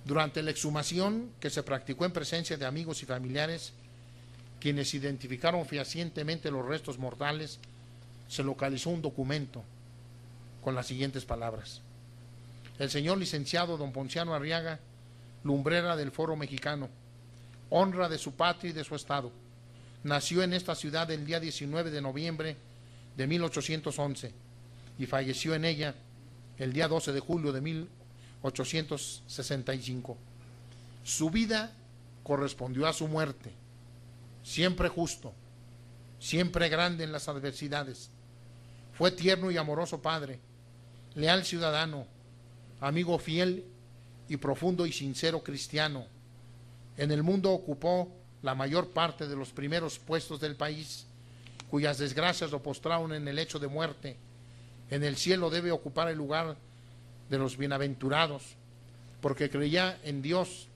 Durante la exhumación que se practicó en presencia de amigos y familiares, quienes identificaron fehacientemente los restos mortales, se localizó un documento con las siguientes palabras: el señor licenciado don Ponciano Arriaga, lumbrera del Foro Mexicano, honra de su patria y de su estado, nació en esta ciudad el día 19 de noviembre de 1811 y falleció en ella el día 12 de julio de 1865. Su vida correspondió a su muerte, siempre justo, siempre grande en las adversidades. Fue tierno y amoroso padre, leal ciudadano, amigo fiel y profundo y sincero cristiano. En el mundo ocupó la mayor parte de los primeros puestos del país, cuyas desgracias lo postraron en el lecho de muerte. En el cielo debe ocupar el lugar de los bienaventurados, porque creía en Dios,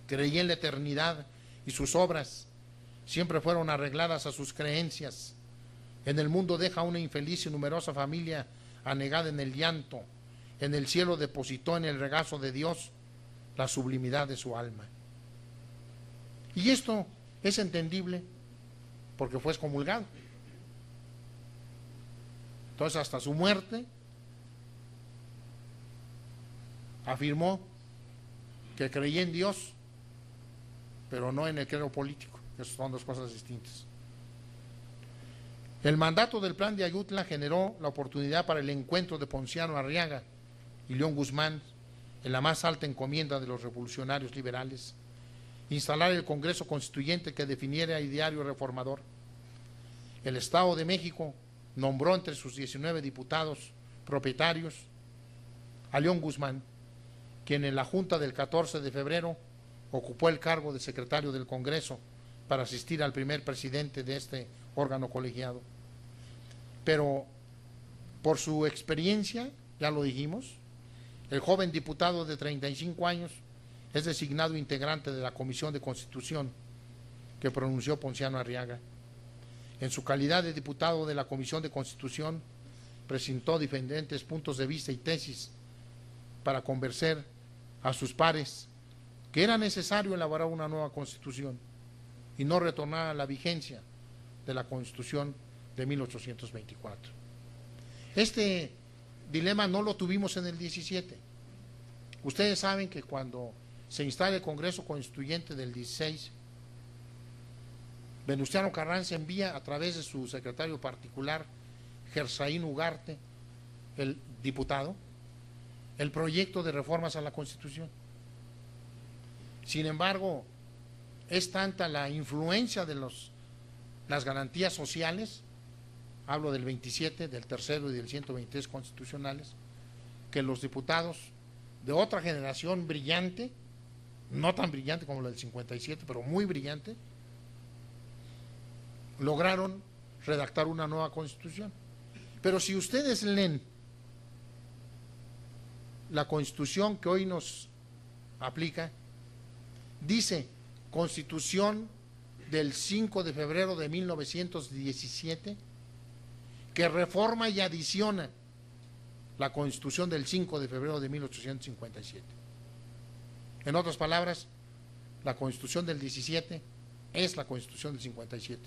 creía en la eternidad, y sus obras siempre fueron arregladas a sus creencias. En el mundo deja una infeliz y numerosa familia anegada en el llanto. En el cielo depositó en el regazo de Dios la sublimidad de su alma. Y esto es entendible porque fue excomulgado. Entonces, hasta su muerte, afirmó que creía en Dios, pero no en el credo político. Esas son dos cosas distintas. El mandato del Plan de Ayutla generó la oportunidad para el encuentro de Ponciano Arriaga y León Guzmán en la más alta encomienda de los revolucionarios liberales: instalar el Congreso Constituyente que definiera el ideario reformador. El Estado de México nombró entre sus 19 diputados propietarios a León Guzmán, quien en la Junta del 14 de febrero ocupó el cargo de secretario del Congreso para asistir al primer presidente de este órgano colegiado. Pero por su experiencia, ya lo dijimos, el joven diputado de 35 años es designado integrante de la Comisión de Constitución que pronunció Ponciano Arriaga. En su calidad de diputado de la Comisión de Constitución, presentó diferentes puntos de vista y tesis para convencer a sus pares que era necesario elaborar una nueva Constitución y no retornar a la vigencia de la Constitución de 1824. Este dilema no lo tuvimos en el 17. Ustedes saben que cuando se instala el Congreso Constituyente del 16, Venustiano Carranza envía a través de su secretario particular, Gersaín Ugarte, el diputado, el proyecto de reformas a la Constitución. Sin embargo, es tanta la influencia de las garantías sociales, hablo del 27, del tercero y del 123 constitucionales, que los diputados de otra generación brillante, no tan brillante como la del 57, pero muy brillante, lograron redactar una nueva Constitución. Pero si ustedes leen la Constitución que hoy nos aplica, dice Constitución del 5 de febrero de 1917, que reforma y adiciona la Constitución del 5 de febrero de 1857. En otras palabras, la Constitución del 17 es la Constitución del 57,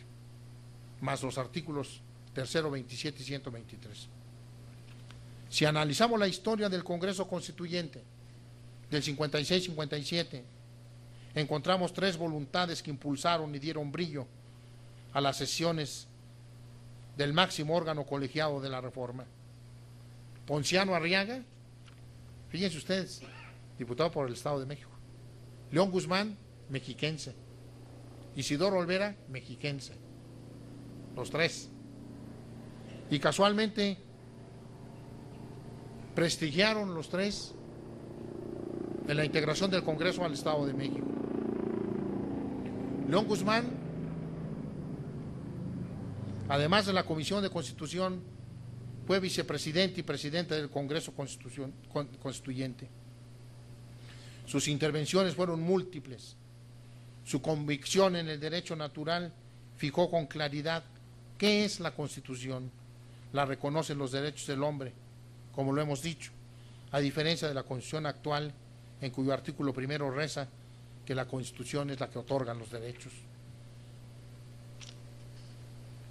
más los artículos 3, 27 y 123. Si analizamos la historia del Congreso Constituyente del 56-57, encontramos 3 voluntades que impulsaron y dieron brillo a las sesiones del máximo órgano colegiado de la reforma. Ponciano Arriaga, fíjense ustedes, diputado por el Estado de México; León Guzmán, mexiquense; Isidoro Olvera, mexiquense, los 3. Y casualmente prestigiaron los 3 en la integración del Congreso al Estado de México. León Guzmán, además de la Comisión de Constitución, fue vicepresidente y presidente del Congreso Constituyente. Sus intervenciones fueron múltiples. Su convicción en el derecho natural fijó con claridad qué es la Constitución. La reconocen los derechos del hombre, como lo hemos dicho, a diferencia de la Constitución actual, en cuyo artículo primero reza que la Constitución es la que otorga los derechos.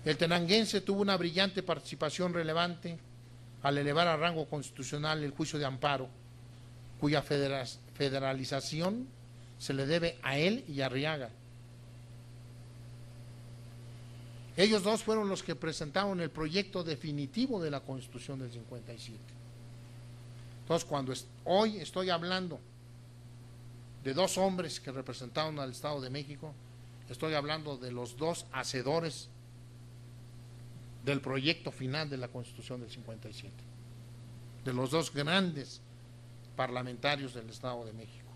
El tenanguense tuvo una brillante participación relevante al elevar a rango constitucional el juicio de amparo, cuya federalización se le debe a él y a Arriaga. Ellos dos fueron los que presentaron el proyecto definitivo de la Constitución del 57. Entonces, cuando hoy estoy hablando de dos hombres que representaron al Estado de México, estoy hablando de los dos hacedores del proyecto final de la Constitución del 57, de los dos grandes parlamentarios del Estado de México.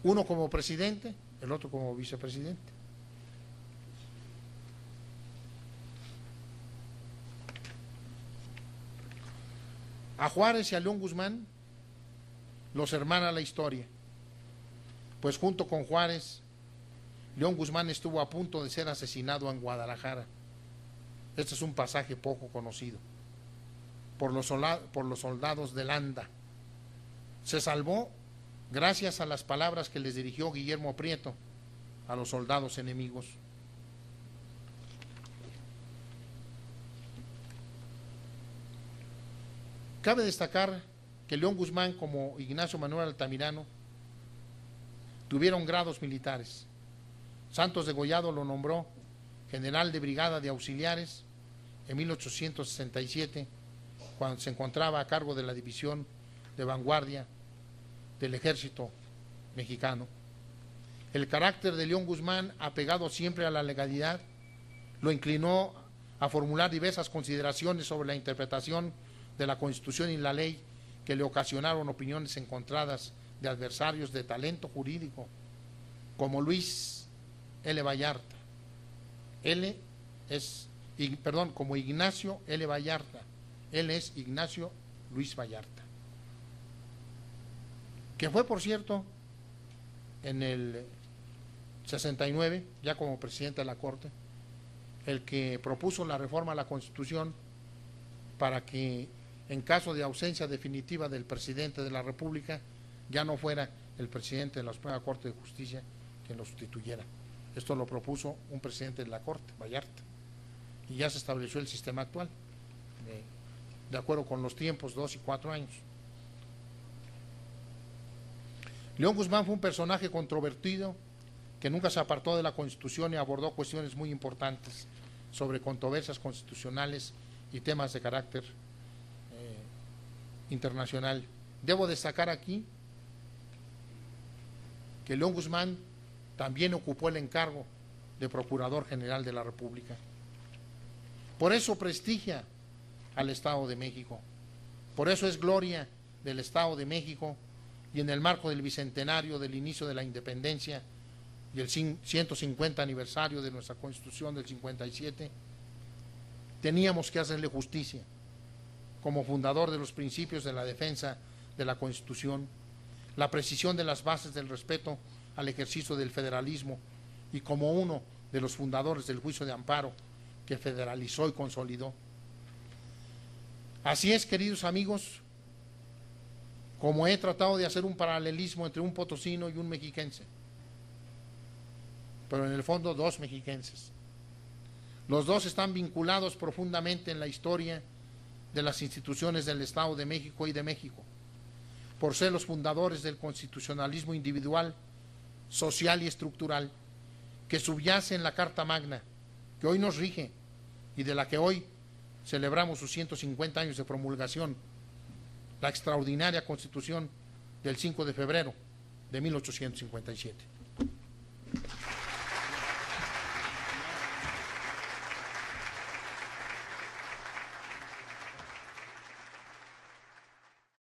Uno como presidente, el otro como vicepresidente. A Juárez y a León Guzmán los hermana la historia, pues junto con Juárez, León Guzmán estuvo a punto de ser asesinado en Guadalajara. Este es un pasaje poco conocido por los soldados de Landa. Se salvó gracias a las palabras que les dirigió Guillermo Prieto a los soldados enemigos. Cabe destacar que León Guzmán, como Ignacio Manuel Altamirano, tuvieron grados militares. Santos Degollado lo nombró general de brigada de auxiliares en 1867, cuando se encontraba a cargo de la división de vanguardia del ejército mexicano. El carácter de León Guzmán, apegado siempre a la legalidad, lo inclinó a formular diversas consideraciones sobre la interpretación de la Constitución y la ley, que le ocasionaron opiniones encontradas de adversarios de talento jurídico, como Luis L. Vallarta. Como Ignacio L. Vallarta. Él es Ignacio Luis Vallarta, que fue, por cierto, en el 69, ya como presidente de la Corte, el que propuso la reforma a la Constitución para que, en caso de ausencia definitiva del presidente de la República, ya no fuera el presidente de la Suprema Corte de Justicia quien lo sustituyera. Esto lo propuso un presidente de la Corte, Vallarta, y ya se estableció el sistema actual, de acuerdo con los tiempos, 2 y 4 años. León Guzmán fue un personaje controvertido que nunca se apartó de la Constitución y abordó cuestiones muy importantes sobre controversias constitucionales y temas de carácter internacional. Debo destacar aquí que León Guzmán también ocupó el encargo de Procurador General de la República. Por eso prestigia al Estado de México, por eso es gloria del Estado de México, y en el marco del bicentenario del inicio de la independencia y el 150 aniversario de nuestra Constitución del 57, teníamos que hacerle justicia como fundador de los principios de la defensa de la Constitución, la precisión de las bases del respeto al ejercicio del federalismo, y como uno de los fundadores del juicio de amparo que federalizó y consolidó. Así es, queridos amigos, como he tratado de hacer un paralelismo entre un potosino y un mexiquense, pero en el fondo dos mexiquenses. Los dos están vinculados profundamente en la historia de las instituciones del Estado de México y de México, por ser los fundadores del constitucionalismo individual, social y estructural, que subyace en la Carta Magna, que hoy nos rige y de la que hoy celebramos sus 150 años de promulgación, la extraordinaria Constitución del 5 de febrero de 1857.